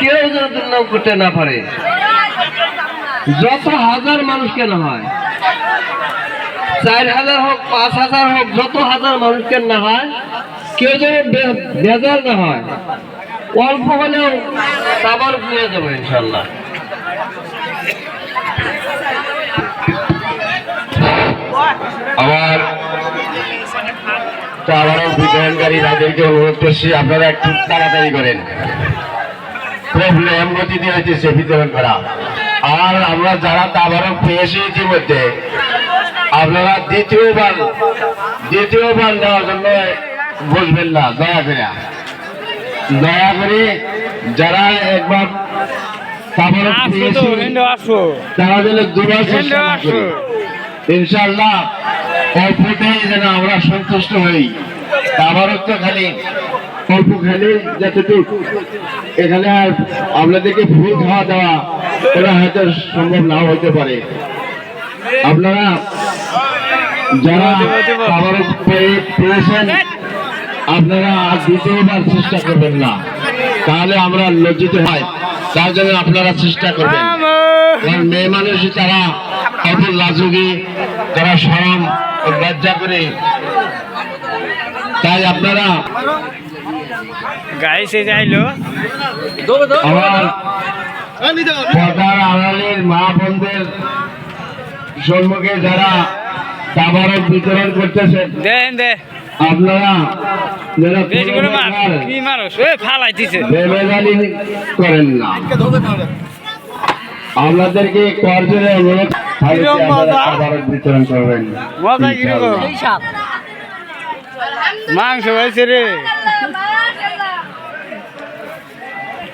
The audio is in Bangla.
কেউ যেন দুর্নাম করতে না পারে। যত হাজার মানুষ কেন হয়, 4000 হোক 5000 হোক, যত হাজার মানুষ কেন না হয়, কেউ যেন বেজার না হয়। অল্প হলেও আবার ঘুরে যাবো ইনশাল্লাহ। আমার তাবারক বিতরণকারী ভাইদেরকে অনুরোধ করছি, আপনারা একটু তাড়াতাড়ি করেন, প্রবলেম গতিতে হইতেছে বিতরণ করা। আর আমরা যারা তাবারক পেয়েছি ইতিমধ্যে, আপনারা দ্বিতীয়বার দেওয়ার জন্য বসবেন না, দয়া করে যারা একবার তাবারক পেয়েছি তারা যেন দুবার চেষ্টা করে। ইনশাআল্লাহ অল্পটাই যেন আমরা সন্তুষ্ট হই। তাবারক তো খালি অল্প খেলে যতটুকু, এখানে আর আপনাদেরকে ফুল খাওয়া দেওয়া এটা হয়তো সম্ভব নাও হইতে পারে। আপনারা যারা তাবারক পেয়েছেন, আপনারা আর দ্বিতীয়বার চেষ্টা করবেন না, তাহলে আমরা লজ্জিত হয়। তার জন্য আপনারা চেষ্টা করবেন। কারণ মেয়ে মানুষ তারা কত লাজুকি, তারা শরম লজ্জা করে, তাই আপনারা আমার পর্দার আড়ালের মা বোনদের সম্মুখে যারা তাবারক বিতরণ করতেছেন, আপনারা করেন না। আপনাদেরকে করজোরে অনুরোধ, তাবারক বিতরণ করবেন। মাংস হয়েছে রে।